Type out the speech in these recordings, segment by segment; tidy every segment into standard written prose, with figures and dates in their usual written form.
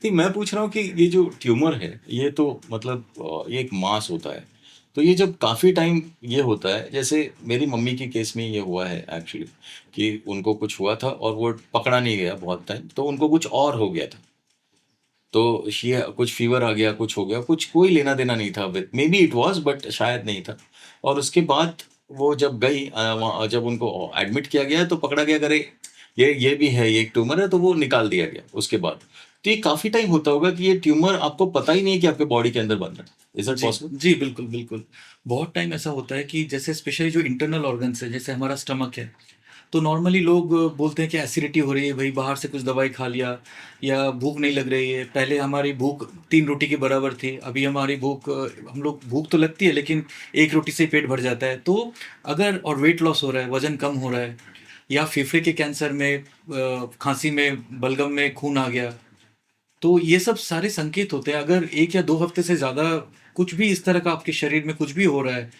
नहीं, मैं पूछ रहा हूँ कि ये जो ट्यूमर है ये तो मतलब ये एक मास होता है, तो ये जब काफ़ी टाइम ये होता है, जैसे मेरी मम्मी के केस में ये हुआ है एक्चुअली, कि उनको कुछ हुआ था और वो पकड़ा नहीं गया बहुत टाइम, तो उनको कुछ और हो गया था। तो ये कुछ फीवर आ गया, कुछ हो गया, कुछ कोई लेना देना नहीं था with, may be it was but शायद नहीं था। और उसके बाद वो जब गई जब उनको एडमिट किया गया तो पकड़ा गया, करे ये भी है, ये एक ट्यूमर है, तो वो निकाल दिया गया उसके बाद। तो ये काफी टाइम होता होगा कि ये ट्यूमर आपको पता ही नहीं कि आपके बॉडी के अंदर बन रहा है। इज इट जी पॉसिबल? जी, बिल्कुल बिल्कुल। बहुत टाइम ऐसा होता है कि जैसे स्पेशली जो इंटरनल ऑर्गन्स है, जैसे हमारा स्टमक है, तो नॉर्मली लोग बोलते हैं कि एसिडिटी हो रही है, भाई बाहर से कुछ दवाई खा लिया, या भूख नहीं लग रही है। पहले हमारी भूख 3 रोटी के बराबर थी, अभी हमारी भूख हम लोग भूख तो लगती है लेकिन 1 रोटी से ही पेट भर जाता है। तो अगर और वेट लॉस हो रहा है, वजन कम हो रहा है, या फेफड़े के कैंसर में, खांसी में, बलगम में खून आ गया, तो ये सब सारे संकेत होते हैं। अगर 1 या 2 हफ्ते से ज़्यादा कुछ भी इस तरह का आपके शरीर में कुछ भी हो रहा है,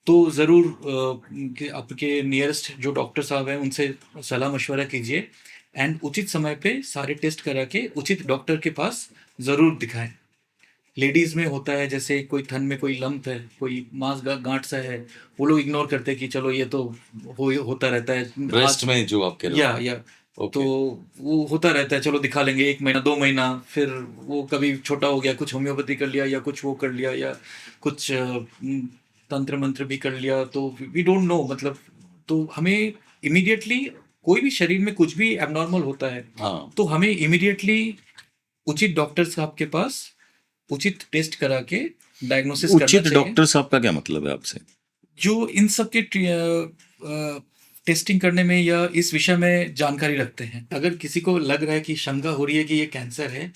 तो ज़रूर कि आपके नियरेस्ट जो डॉक्टर साहब हैं उनसे सलाह मशवरा कीजिए, एंड उचित समय पे सारे टेस्ट करा के उचित डॉक्टर के पास ज़रूर दिखाएं। लेडीज़ में होता है, जैसे कोई थन में कोई लंप है, कोई गांठ सा है, वो लोग इग्नोर करते हैं कि चलो ये तो होता रहता है। ब्रेस्ट आज में जो आप कह रहे या हो? तो ओके। वो होता रहता है, चलो दिखा लेंगे 1 महीना 2 महीना, फिर वो कभी छोटा हो गया, कुछ होम्योपैथी कर लिया, या कुछ वो कर लिया, या कुछ तंत्र मंत्र भी कर लिया, तो वी डोंट नो मतलब। तो हमें इमीडिएटली, कोई भी शरीर में कुछ भी एबनॉर्मल होता है, हाँ। तो हमें इमीडिएटली उचित डॉक्टर साहब के पास उचित टेस्ट करा के डायग्नोसिस करना उचित चाहिए। डॉक्टर साहब का क्या मतलब है आपसे? जो इन सब के टेस्टिंग करने में या इस विषय में जानकारी रखते हैं। अगर किसी को लग रहा है कि शंका हो रही है कि ये कैंसर है,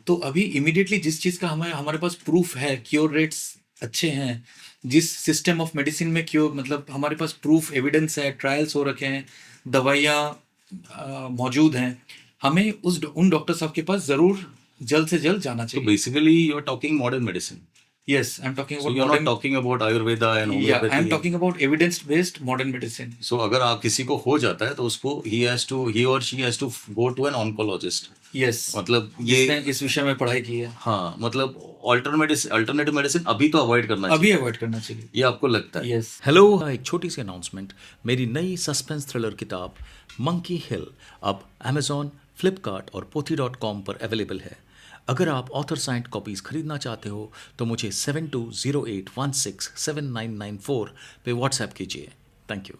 तो अभी इमीडिएटली जिस चीज़ का हमें हमारे पास प्रूफ है, क्योर रेट्स अच्छे हैं, जिस सिस्टम ऑफ मेडिसिन में क्योर मतलब हमारे पास प्रूफ एविडेंस है, ट्रायल्स हो रखे हैं, दवाइयाँ मौजूद हैं, हमें उन डॉक्टर साहब के पास ज़रूर जल्द से जल्द जाना So चाहिए। basically, you're talking modern medicine. Yes, I'm talking So about you're not modern. talking about Ayurveda and Yeah, I'm homeopathy. talking about evidence-based modern medicine. So अगर आप किसी को हो जाता है तो उसको he or she has to go to an oncologist. Yes, मतलब जिसने ये, इस विषय में पढ़ाई की है, हाँ, मतलब अल्टरनेटिव मेडिसिन अभी तो अवॉइड करना अभी चाहिए, अवॉइड करना चाहिए। ये आपको लगता है? यस। हेलो, एक छोटी सी अनाउंसमेंट। मेरी नई सस्पेंस थ्रिलर किताब मंकी हिल अब अमेजॉन, फ्लिपकार्ट और पोथी.com पर अवेलेबल है। अगर आप ऑथर साइंड कॉपीज़ खरीदना चाहते हो तो मुझे 7208167994 पे व्हाट्सएप कीजिए। Thank you.